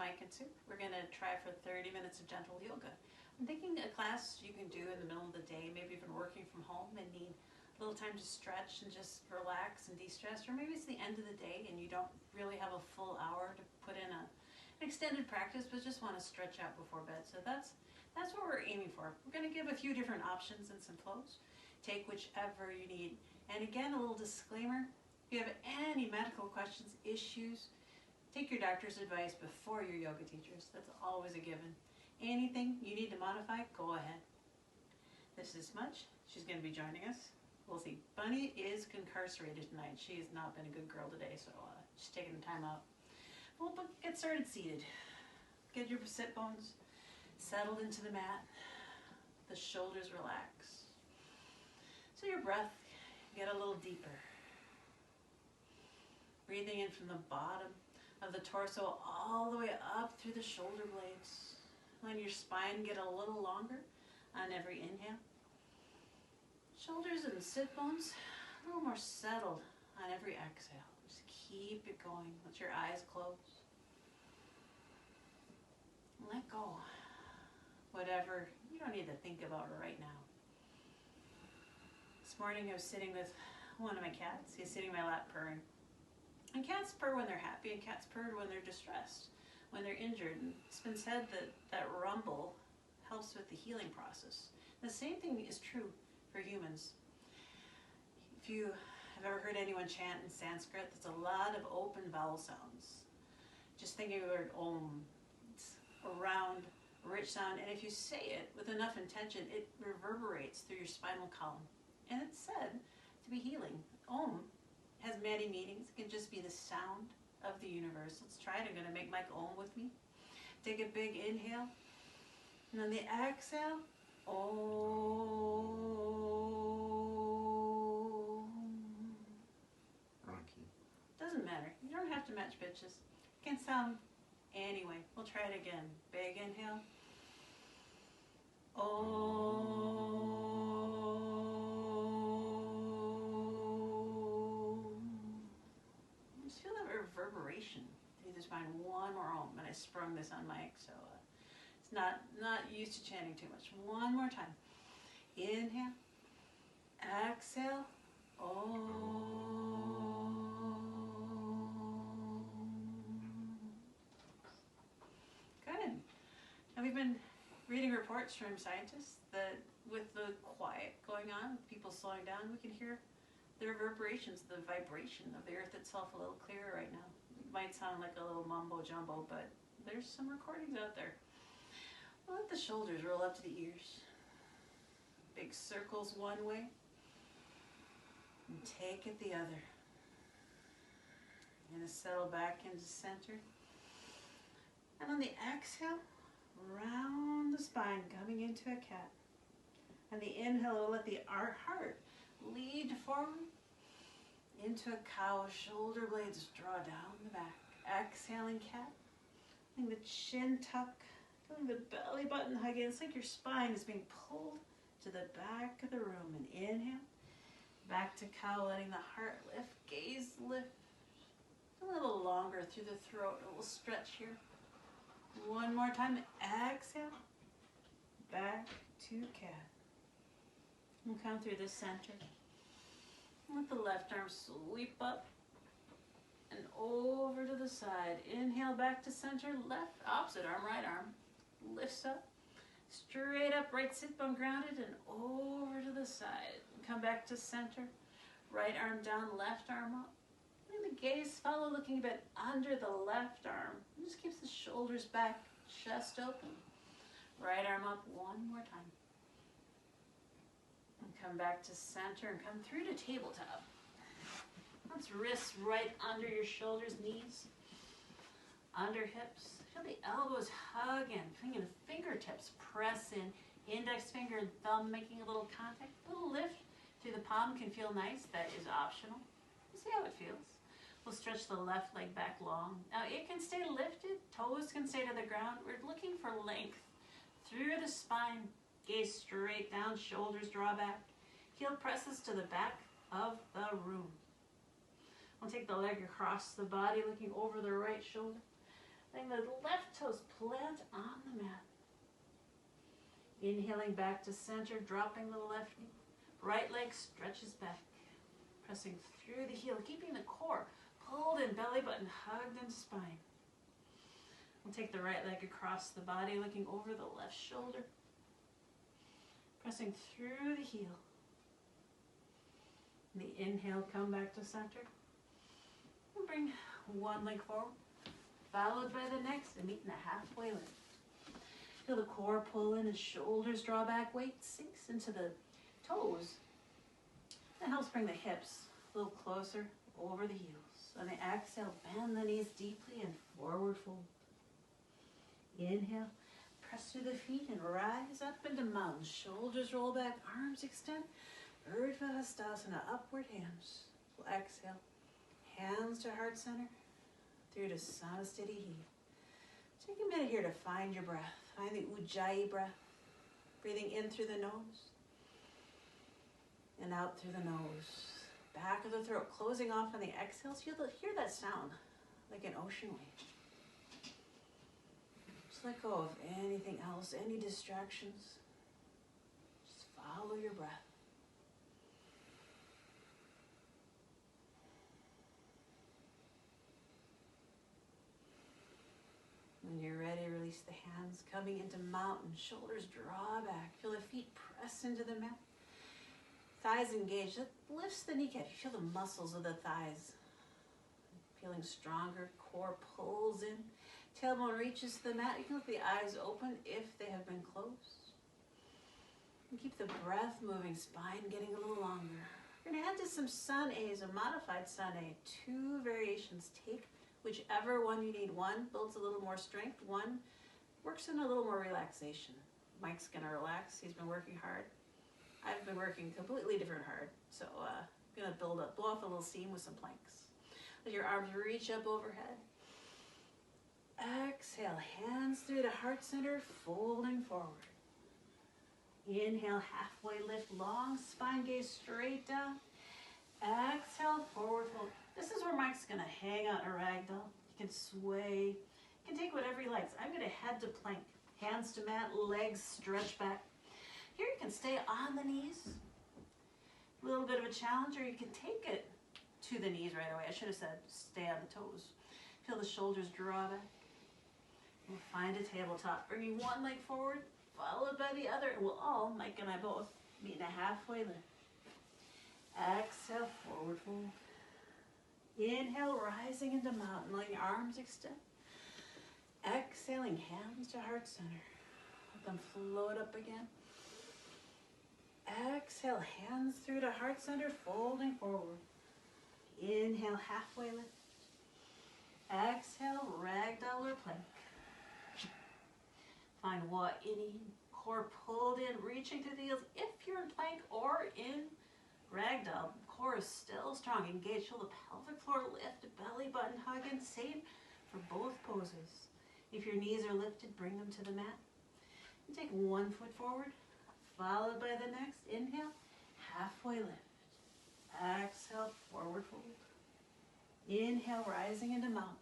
Mike and Sue. We're going to try for 30 minutes of gentle yoga. I'm thinking a class you can do in the middle of the day, maybe you've been working from home and need a little time to stretch and just relax and de-stress, or maybe it's the end of the day and you don't really have a full hour to put in an extended practice, but just want to stretch out before bed. So that's what we're aiming for. We're going to give a few different options and some flows. Take whichever you need. And again, a little disclaimer, if you have any medical questions, issues, take your doctor's advice before your yoga teachers. That's always a given. Anything you need to modify, go ahead. This is Smudge. She's going to be joining us. We'll see. Bunny is incarcerated tonight. She has not been a good girl today, so she's taking the time out. We'll get started seated. Get your sit bones settled into the mat. The shoulders relax. So your breath get a little deeper. Breathing in from the bottom of the torso all the way up through the shoulder blades. Let your spine get a little longer on every inhale. Shoulders and sit bones a little more settled on every exhale. Just keep it going. Let your eyes close. Let go. Whatever you don't need to think about right now. This morning I was sitting with one of my cats. He's sitting in my lap purring. And cats purr when they're happy, and cats purr when they're distressed, when they're injured. And it's been said that rumble helps with the healing process. The same thing is true for humans. If you have ever heard anyone chant in Sanskrit, there's a lot of open vowel sounds. Just think of the word Om. It's a round, rich sound, and if you say it with enough intention, it reverberates through your spinal column. And it's said to be healing. Om has many meanings. It can just be the sound of the universe. Let's try it. I'm going to make Mike Om with me. Take a big inhale. And on the exhale, Om. Rocky. Doesn't matter. You don't have to match pitches. It can sound anyway. We'll try it again. Big inhale. Om. Just feel that reverberation through the spine. One more Om. And I sprung this on Mike, so it's not used to chanting too much. One more time. Inhale. Exhale. Om. Good. Now we've been reading reports from scientists that with the quiet going on, with people slowing down, we can hear the reverberations, the vibration of the earth itself a little clearer right now. It might sound like a little mumbo jumbo, but there's some recordings out there. We'll let the shoulders roll up to the ears. Big circles one way, and take it the other. You're going to settle back into center. And on the exhale, round the spine, coming into a cat. On the inhale, we'll let the heart lead forward into a cow. Shoulder blades draw down the back. Exhaling cat. Letting the chin tuck. Feeling the belly button hug in. It's like your spine is being pulled to the back of the room. And inhale. Back to cow, letting the heart lift. Gaze lift. A little longer through the throat. A little stretch here. One more time. Exhale. Back to cat. We'll come through the center. Let the left arm sweep up and over to the side. Inhale back to center. Left, opposite arm, right arm. Lifts up. Straight up, right sit bone grounded and over to the side. Come back to center. Right arm down, left arm up. And the gaze follow, looking a bit under the left arm. It just keeps the shoulders back, chest open. Right arm up one more time. And come back to center and come through to tabletop. Let's wrists right under your shoulders, knees, under hips. Feel the elbows hug in, the fingertips press in. Index finger and thumb making a little contact. A little lift through the palm can feel nice. That is optional. We'll see how it feels. We'll stretch the left leg back long. Now it can stay lifted. Toes can stay to the ground. We're looking for length through the spine. Gaze straight down, shoulders draw back. Heel presses to the back of the room. We'll take the leg across the body, looking over the right shoulder. Letting the left toes plant on the mat. Inhaling back to center, dropping the left knee. Right leg stretches back. Pressing through the heel, keeping the core pulled in, belly button hugged into spine. We'll take the right leg across the body, looking over the left shoulder. Pressing through the heel. The inhale, come back to center. And bring one leg forward, followed by the next, and meet in a halfway lift. Feel the core pull in as shoulders draw back, weight sinks into the toes. That helps bring the hips a little closer over the heels. On the exhale, bend the knees deeply and forward fold. Inhale, press through the feet and rise up into mountain. Shoulders roll back, arms extend. Urdhva Hastasana, upward hands. We'll exhale, hands to heart center, through to Samastiti Heat. Take a minute here to find your breath. Find the Ujjayi breath. Breathing in through the nose and out through the nose. Back of the throat, closing off on the exhales. You'll hear that sound like an ocean wave. Just let go of anything else, any distractions. Just follow your breath. When you're ready, release the hands coming into mountain. Shoulders draw back. Feel the feet press into the mat. Thighs engaged. That lifts the kneecap. You feel the muscles of the thighs feeling stronger. Core pulls in. Tailbone reaches to the mat. You can let the eyes open if they have been closed. And keep the breath moving. Spine getting a little longer. We're going to head to some Sun A's, a modified Sun A. 2 variations. Take whichever one you need. One builds a little more strength. One works in a little more relaxation. Mike's going to relax. He's been working hard. I've been working completely different hard. So I'm going to blow off a little steam with some planks. Let your arms reach up overhead. Exhale, hands through the heart center, folding forward. Inhale, halfway lift, long spine, gaze straight down. Exhale, forward fold. This is where Mike's going to hang out in a ragdoll. You can sway. You can take whatever he likes. I'm going to head to plank. Hands to mat, legs stretch back. Here you can stay on the knees. A little bit of a challenge, or you can take it to the knees right away. I should have said stay on the toes. Feel the shoulders draw back. We'll find a tabletop. Bringing one leg forward, followed by the other. And we'll all, Mike and I both, meet in a halfway lift. Exhale, forward fold. Inhale, rising into mountain, letting arms extend. Exhaling, hands to heart center. Let them float up again. Exhale, hands through to heart center, folding forward. Inhale, halfway lift. Exhale, ragdoll or plank. Find what you need. Core pulled in, reaching through the heels. If you're in plank or in ragdoll, core is still strong. Engage, feel the pelvic floor lift, belly button hug, and same for both poses. If your knees are lifted, bring them to the mat. And take one foot forward, followed by the next. Inhale, halfway lift. Exhale, forward fold. Inhale, rising into mountain.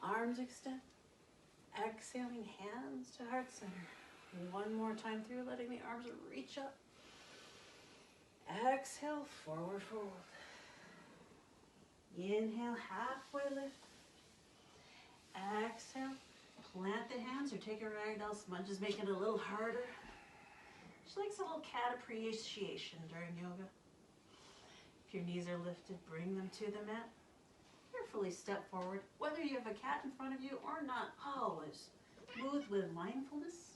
Arms extend. Exhaling, hands to heart center. One more time through, letting the arms reach up. Exhale, forward fold. Inhale, halfway lift. Exhale, plant the hands or take a ragdoll. Smudges make it a little harder. She likes a little cat appreciation during yoga. If your knees are lifted, bring them to the mat. Carefully step forward, whether you have a cat in front of you or not. Always move with mindfulness,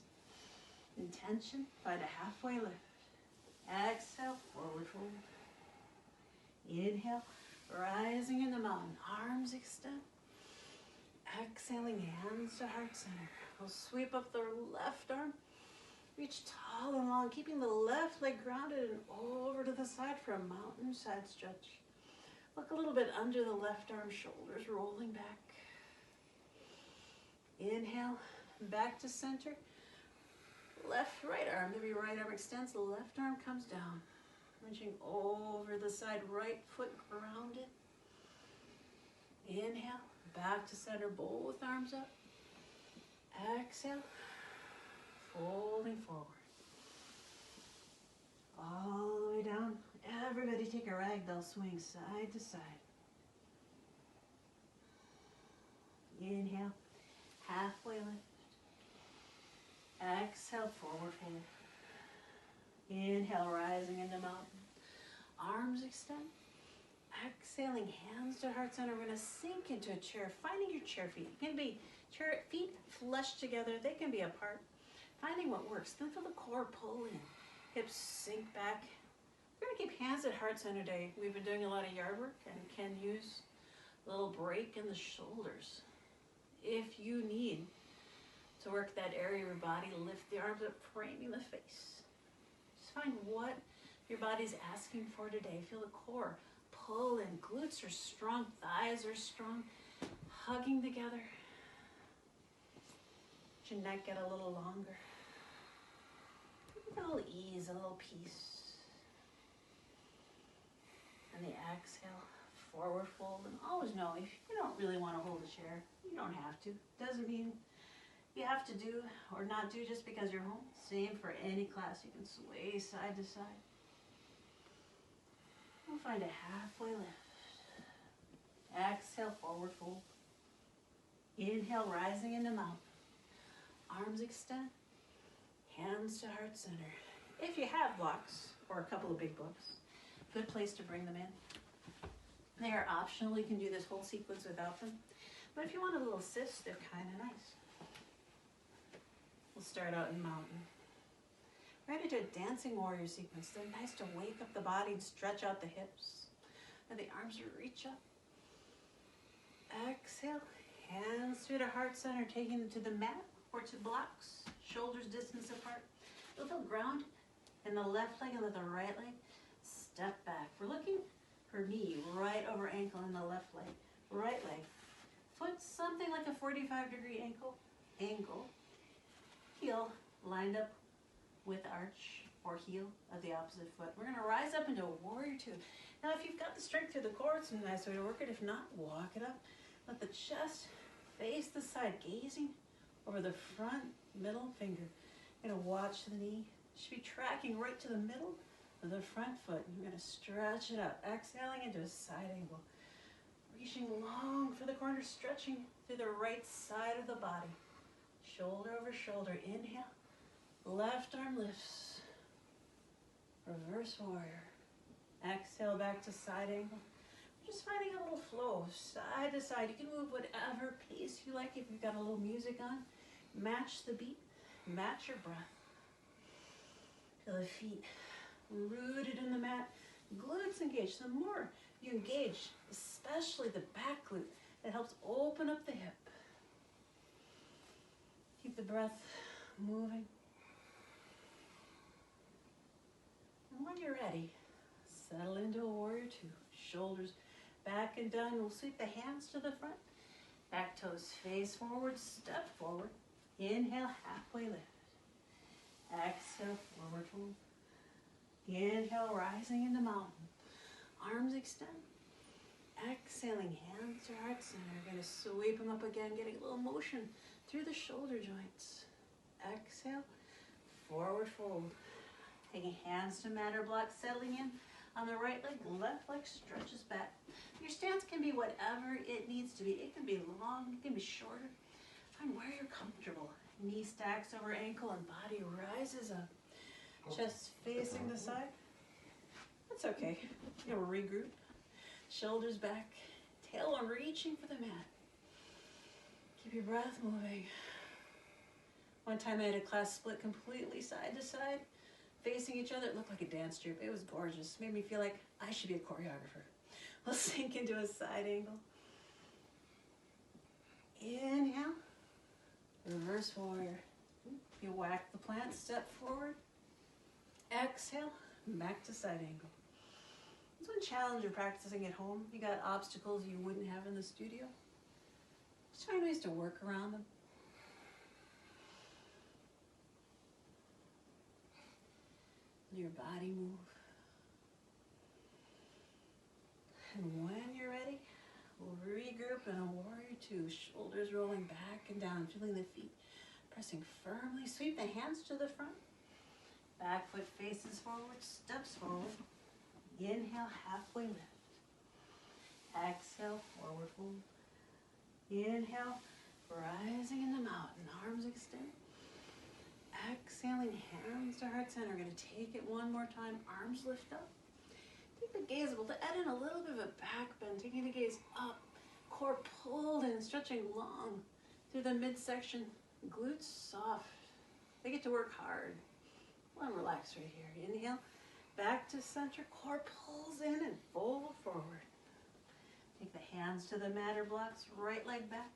intention. Find a halfway lift. Exhale, forward fold. Inhale, rising in the mountain. Arms extend. Exhaling, hands to heart center. We'll sweep up the left arm. Reach tall and long, keeping the left leg grounded and over to the side for a mountain side stretch. Look a little bit under the left arm, shoulders rolling back. Inhale, back to center. Left, right arm, maybe right arm extends, the left arm comes down. Reaching over the side, right foot grounded. Inhale, back to center, both arms up. Exhale, folding forward. All the way down. Everybody take a ragdoll swing side to side. Inhale, halfway lift. Exhale, forward fold. Inhale, rising into mountain. Arms extend. Exhaling, hands to heart center. We're going to sink into a chair, finding your chair feet. It can be chair feet flush together. They can be apart. Finding what works. Then feel the core pull in. Hips sink back. We're going to keep hands at heart center today. We've been doing a lot of yard work and can use a little break in the shoulders. If you need to work that area of your body, lift the arms up, framing the face. Just find what your body's asking for today. Feel the core pull in. Glutes are strong, thighs are strong, hugging together. Let your neck get a little longer. A little ease, a little peace. And the exhale, forward fold. And always know, if you don't really want to hold a chair, you don't have to. Doesn't mean you have to do or not do just because you're home. Same for any class. You can sway side to side. We'll find a halfway lift. Exhale, forward fold. Inhale, rising into mountain. Arms extend. Hands to heart center. If you have blocks or a couple of big books, good place to bring them in. They are optional. You can do this whole sequence without them. But if you want a little assist, they're kind of nice. We'll start out in mountain. Right into a dancing warrior sequence. They're nice to wake up the body and stretch out the hips. And the arms reach up. Exhale. Hands through the heart center, taking them to the mat or to blocks. Shoulders distance apart. You'll feel ground in the left leg and with the right leg. Step back. We're looking for knee right over ankle in the left leg. Right leg. Foot something like a 45-degree angle. Heel lined up with arch or heel of the opposite foot. We're going to rise up into a warrior two. Now if you've got the strength through the core, it's a nice way to work it. If not, walk it up. Let the chest face the side, gazing over the front middle finger. You're going to watch the knee. It should be tracking right to the middle of the front foot. You're going to stretch it out, exhaling into a side angle. Reaching long for the corner, stretching through the right side of the body. Shoulder over shoulder. Inhale. Left arm lifts. Reverse warrior. Exhale back to side angle. Just finding a little flow, side to side. You can move whatever pace you like. If you've got a little music on, match the beat, match your breath. Feel the feet rooted in the mat. Glutes engaged. The more you engage, especially the back glute, it helps open up the hip. Keep the breath moving. And when you're ready, settle into a warrior two. Shoulders back and down. We'll sweep the hands to the front. Back toes face forward, step forward. Inhale, halfway lift. Exhale, forward fold. Inhale, rising into mountain. Arms extend. Exhaling, hands to heart center. We're going to sweep them up again, getting a little motion through the shoulder joints. Exhale, forward fold. Taking hands to mat or block, settling in. On the right leg, left leg stretches back. Your stance can be whatever it needs to be. It can be long, it can be shorter. Find where you're comfortable. Knee stacks over ankle and body rises up. Chest facing the side. That's okay. You'll regroup. Shoulders back. Tailbone reaching for the mat. Keep your breath moving. One time I had a class split completely side to side. Facing each other, it looked like a dance troupe. It was gorgeous. Made me feel like I should be a choreographer. We'll sink into a side angle. Inhale. Reverse warrior. You whack the plant, step forward. Exhale, back to side angle. This one challenge you're practicing at home. You got obstacles you wouldn't have in the studio. Just find ways to work around them. Your body move. And when you're ready, we'll regroup in a warrior two. Shoulders rolling back and down, feeling the feet pressing firmly. Sweep the hands to the front. Back foot faces forward, steps forward. Inhale, halfway lift. Exhale, forward fold. Inhale, rising in the mountain, arms extend. Exhaling, hands to heart center. We're going to take it one more time, arms lift up. Take the gaze, we'll add in a little bit of a back bend, taking the gaze up, core pulled in, stretching long through the midsection, glutes soft. They get to work hard. Well, relax right here. Inhale, back to center, core pulls in and fold forward. Take the hands to the mat or blocks, right leg back.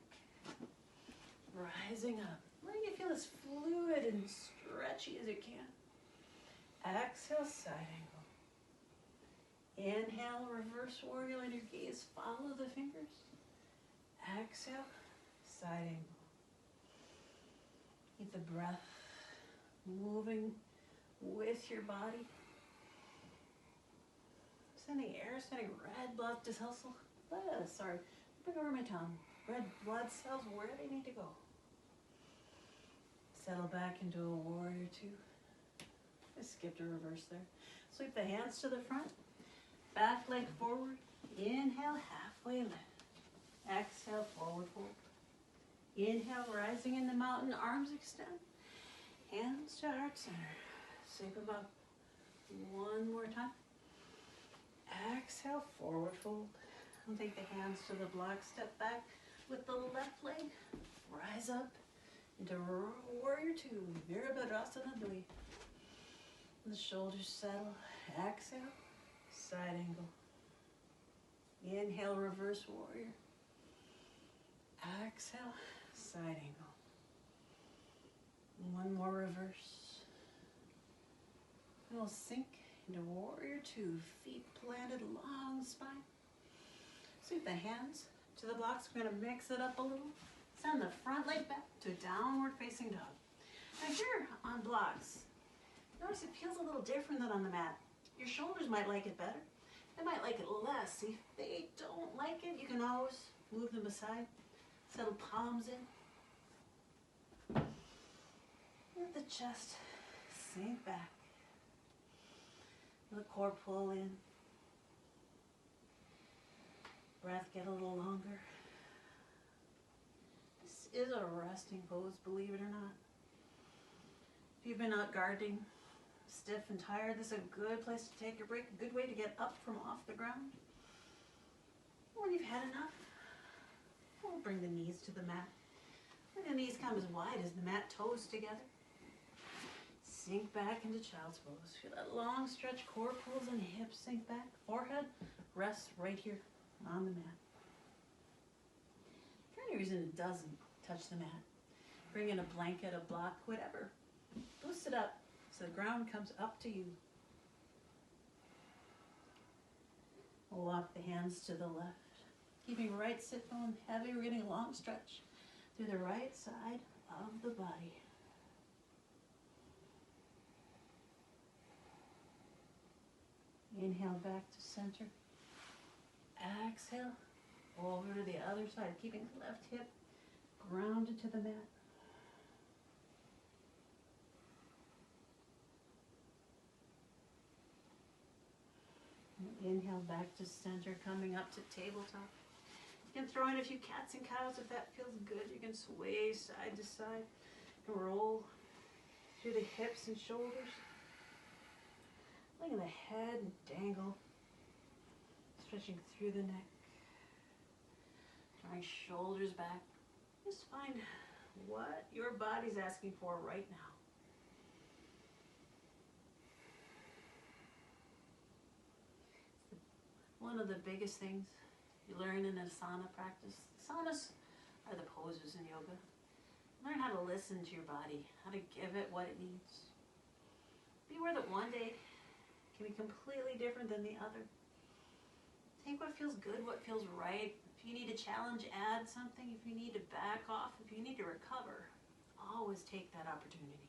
Rising up. Letting it feel as fluid and stretchy as you can. Exhale, side angle. Inhale, reverse warrior, let your gaze follow the fingers. Exhale, side angle. Keep the breath moving with your body. Sending air, sending red blood to cells. Bring over my tongue. Red blood cells where they need to go. Settle back into a warrior two. I skipped a reverse there. Sweep the hands to the front. Back leg forward. Inhale, halfway lift. Exhale, forward fold. Inhale, rising in the mountain, arms extend. Hands to heart center. Sweep them up. One more time. Exhale, forward fold. And take the hands to the block. Step back with the left leg. Rise up into warrior two. Virabhadrasana Dvi. The shoulders settle. Exhale, side angle. Inhale, reverse warrior. Exhale, side angle. One more reverse. And we'll sink into warrior two. Feet planted, long spine. Sweep the hands to the blocks. We're going to mix it up a little. Send the front leg back to downward facing dog. Now here on blocks, notice it feels a little different than on the mat. Your shoulders might like it better. They might like it less. See, if they don't like it, you can always move them aside. Settle palms in. Let the chest sink back. Let the core pull in. Breath get a little longer. This is a resting pose, believe it or not. If you've been out gardening, stiff and tired, this is a good place to take a break, a good way to get up from off the ground. When you've had enough, we'll bring the knees to the mat. Let the knees come as wide as the mat, toes together. Sink back into child's pose. Feel that long stretch, core pulls and hips sink back. Forehead rests right here on the mat. For any reason it doesn't touch the mat, bring in a blanket, a block, whatever. Boost it up so the ground comes up to you. Walk the hands to the left. Keeping right sit bone heavy, we're getting a long stretch through the right side of the body. Inhale back to center. Exhale over to the other side, keeping the left hip grounded to the mat. Inhale back to center, coming up to tabletop. You can throw in a few cats and cows if that feels good. You can sway side to side and roll through the hips and shoulders. Letting the head dangle, stretching through the neck. Drawing shoulders back. Just find what your body's asking for right now. One of the biggest things you learn in asana practice, asanas are the poses in yoga. Learn how to listen to your body, how to give it what it needs. Be aware that one day can be completely different than the other. Take what feels good, what feels right. If you need a challenge, add something. If you need to back off, if you need to recover, always take that opportunity.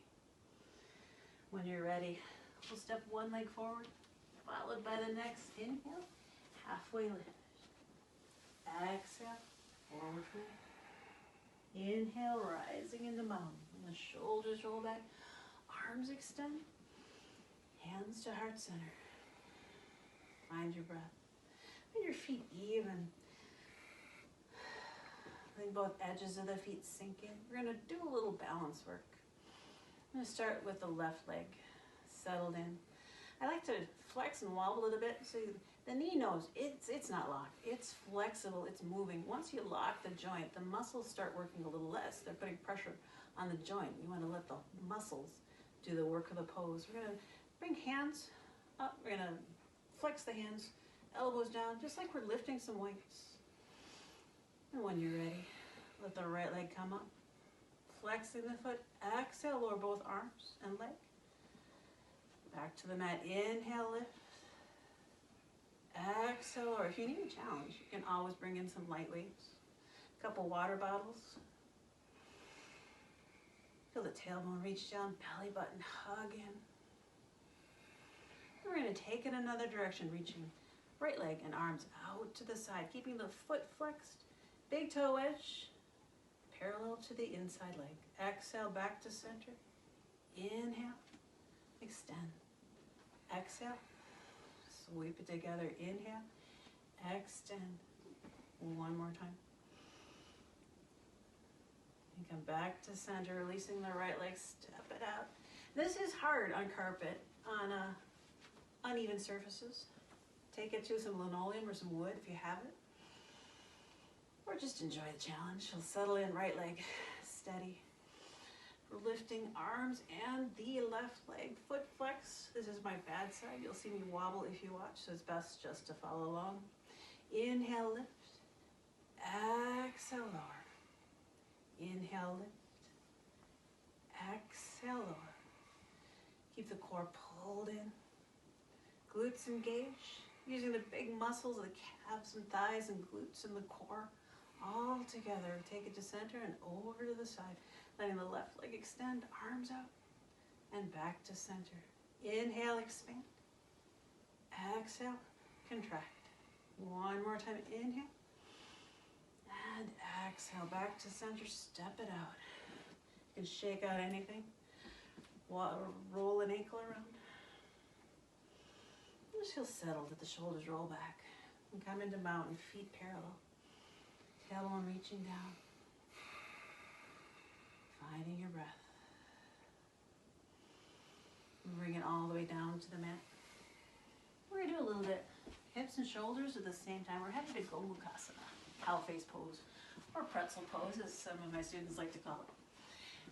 When you're ready, we'll step one leg forward, followed by the next. Inhale, halfway lift. Exhale, Forward fold. Inhale, rising into mountain. And the shoulders roll back. Arms extend. Hands to heart center. Find your breath. Make your feet even. Let both edges of the feet sink in. We're going to do a little balance work. I'm going to start with the left leg settled in. I like to flex and wobble it a bit so the knee knows it's not locked. It's flexible, it's moving. Once you lock the joint, the muscles start working a little less. They're putting pressure on the joint. You want to let the muscles do the work of the pose. We're going to bring hands up. We're going to flex the hands, elbows down, just like we're lifting some weights. And when you're ready, let the right leg come up. Flexing the foot. Exhale, lower both arms and leg. Back to the mat. Inhale, lift. Exhale, or if you need a challenge, you can always bring in some light weights. A couple water bottles. Feel the tailbone reach down, belly button hug in. We're going to take it another direction, reaching right leg and arms out to the side, keeping the foot flexed. Big toe edge, parallel to the inside leg. Exhale, back to center. Inhale, extend. Exhale, sweep it together. Inhale, extend. One more time. And come back to center, releasing the right leg, step it out. This is hard on carpet, on uneven surfaces. Take it to some linoleum or some wood if you have it. Or just enjoy the challenge. You'll settle in, right leg steady. We're lifting arms and the left leg. Foot flex. This is my bad side. You'll see me wobble if you watch, so it's best just to follow along. Inhale, lift. Exhale, lower. Inhale, lift. Exhale, lower. Keep the core pulled in. Glutes engaged. Using the big muscles of the calves and thighs and glutes and the core all together. Take it to center and over to the side. Letting the left leg extend, arms out, and back to center. Inhale, expand. Exhale, contract. One more time, inhale. And exhale, back to center, step it out. You can shake out anything. Roll an ankle around. Just feel settled, let the shoulders roll back. And come into mountain, feet parallel. Tailbone reaching down. Finding your breath. And bring it all the way down to the mat. We're going to do a little bit hips and shoulders at the same time. We're having a Gomukhasana, cow face pose, or pretzel pose, as some of my students like to call it.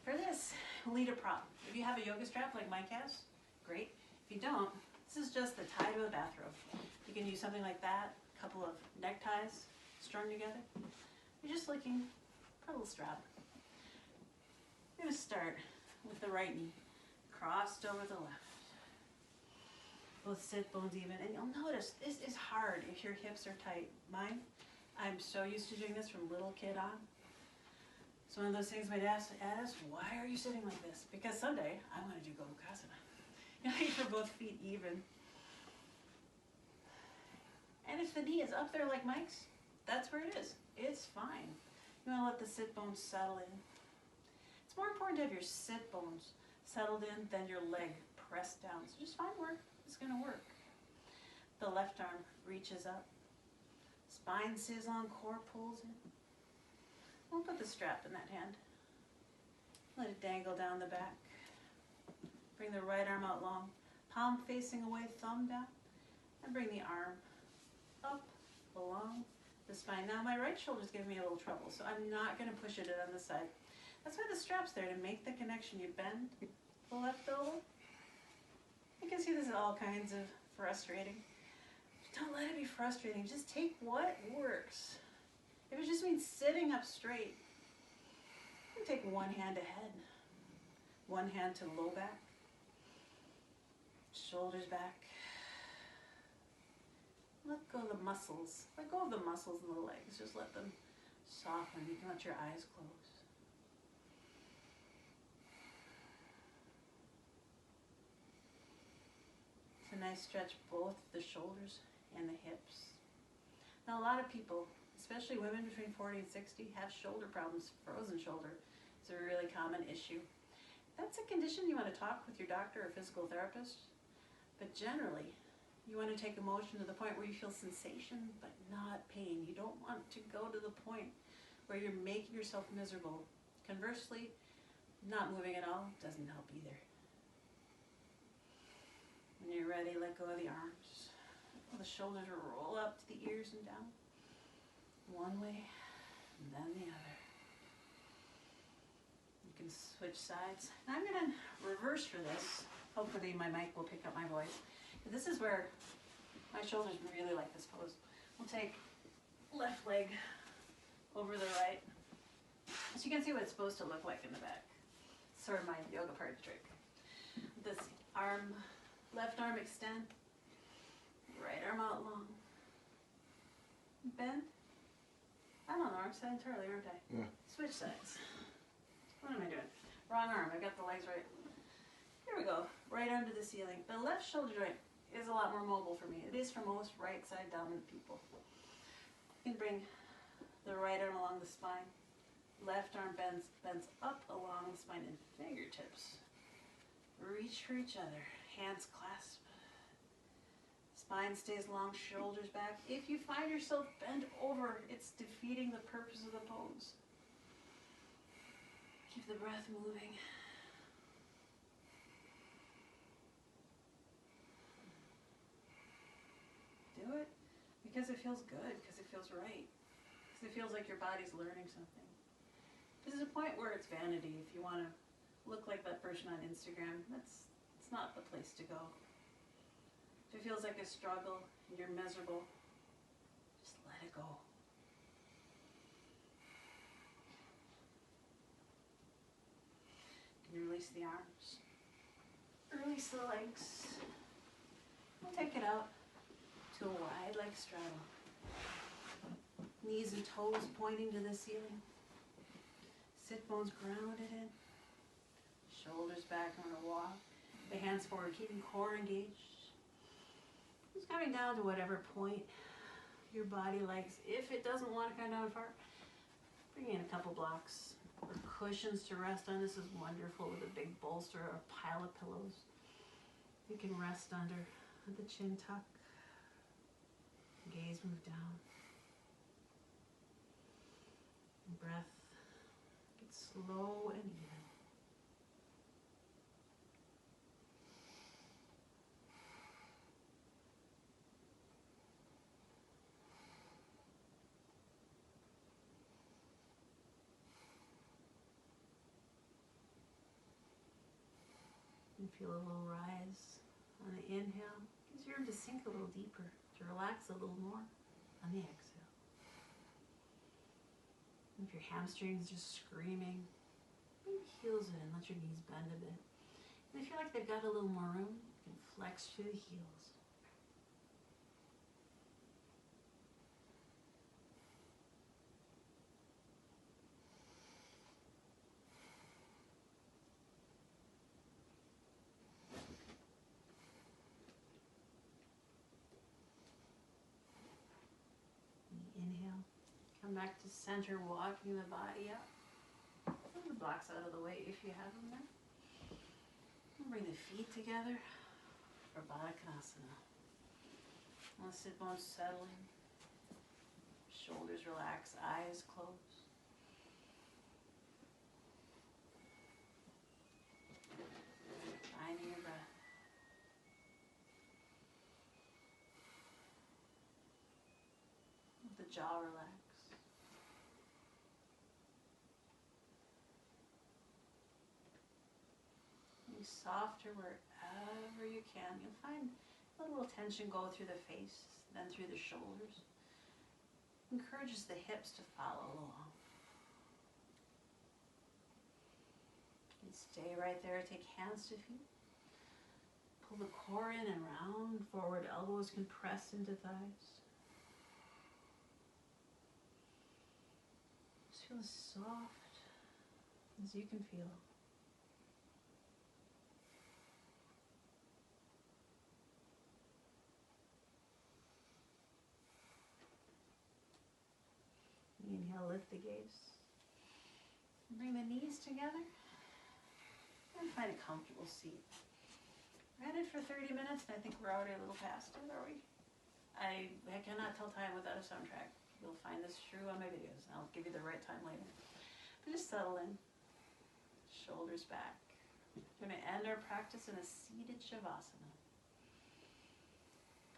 For this, we'll need a prop. If you have a yoga strap like Mike has, great. If you don't, this is just the tie to a bathrobe. You can use something like that, a couple of neckties strung together. You're just looking for a little strap. We're going to start with the right knee, crossed over the left. Both sit bones even, and you'll notice this is hard if your hips are tight. Mine, I'm so used to doing this from little kid on. It's one of those things my dad asked, why are you sitting like this? Because someday I want to do Gomukhasana. You know, for both feet even. And if the knee is up there like Mike's, that's where it is. It's fine. You want to let the sit bones settle in. It's more important to have your sit bones settled in than your leg pressed down. So just find where it's going to work. The left arm reaches up. Spine sits on, core pulls in. We'll put the strap in that hand. Let it dangle down the back. Bring the right arm out long. Palm facing away, thumb down. And bring the arm up along the spine. Now my right shoulder's giving me a little trouble, so I'm not going to push it on the side. That's why the strap's there, to make the connection. You bend the left elbow. You can see this is all kinds of frustrating. Don't let it be frustrating. Just take what works. If it just means sitting up straight, you can take one hand ahead, one hand to low back, shoulders back. Let go of the muscles. Let go of the muscles in the legs. Just let them soften. You can let your eyes close. It's a nice stretch, both the shoulders and the hips. Now a lot of people especially women between 40 and 60, have shoulder problems. Frozen shoulder is a really common issue. That's a condition you want to talk with your doctor or physical therapist, but generally, you want to take a motion to the point where you feel sensation, but not pain. You don't want to go to the point where you're making yourself miserable. Conversely, not moving at all doesn't help either. When you're ready, let go of the arms. The shoulders roll up to the ears and down. One way, and then the other. You can switch sides. Now I'm going to reverse for this. Hopefully my mic will pick up my voice. This is where my shoulders really like this pose. We'll take left leg over the right. So you can see what it's supposed to look like in the back. Sort of my yoga party trick. This arm, left arm extend, right arm out long. Bend. I don't know, I'm sedentary, aren't I? Yeah. Switch sides. What am I doing? Wrong arm, I got the legs right. Here we go, right arm to the ceiling. The left shoulder joint is a lot more mobile for me. It is for most right side dominant people. You can bring the right arm along the spine. Left arm bends up along the spine and fingertips reach for each other. Hands clasp. Spine stays long, shoulders back. If you find yourself bent over, it's defeating the purpose of the pose. Keep the breath moving. Do it because it feels good, because it feels right, because it feels like your body's learning something. This is a point where it's vanity. If you want to look like that person on Instagram, it's not the place to go. If it feels like a struggle and you're miserable, just let it go. Can you release the arms? Release the legs. We'll take it out to a wide leg straddle. Knees and toes pointing to the ceiling. Sit bones grounded in. Shoulders back on a walk. The hands forward, keeping core engaged. Just coming down to whatever point your body likes. If it doesn't want to come down far, bring in a couple blocks or cushions to rest on. This is wonderful with a big bolster or a pile of pillows. You can rest under with the chin tuck. Gaze move down. And breath gets slow and even. And feel a little rise on the inhale. Gives you room to sink a little deeper, to relax a little more on the exhale. And if your hamstrings just screaming, bring your heels in, let your knees bend a bit. And if you feel like they've got a little more room, you can flex through the heels. Inhale, come back to center, walking the body up. Move the blocks out of the way if you have them there. And bring the feet together for Baddha Konasana. Let sit bones settling. Shoulders relax, eyes close. Finding your breath. The jaw relax. Be softer wherever you can. You'll find a little tension go through the face, then through the shoulders. Encourages the hips to follow along. And stay right there. Take hands to feet. Pull the core in and round forward. Elbows can press into thighs. Feel as soft as you can feel. lift the gaze. Bring the knees together and find a comfortable seat. We're headed for 30 minutes and I think we're already a little past it, are we? I cannot tell time without a soundtrack. You'll find this true on my videos. I'll give you the right time later. But just settle in. Shoulders back. We're going to end our practice in a seated Shavasana.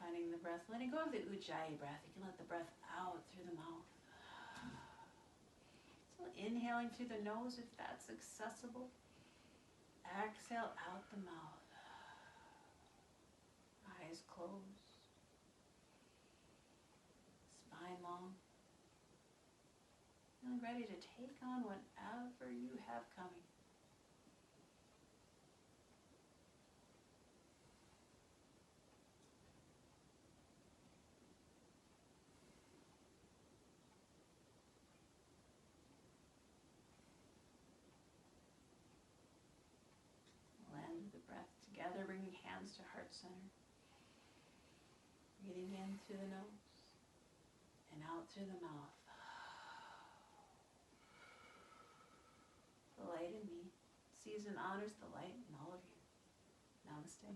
Finding the breath, letting go of the Ujjayi breath. You can let the breath out through the mouth. So inhaling through the nose if that's accessible. Exhale out the mouth. Eyes closed. Spine long. Feeling ready to take on whatever you have coming. Land with the breath together, bringing hands to heart center. Breathing in through the nose and out through the mouth. The light in me sees and honors the light in all of you. Namaste.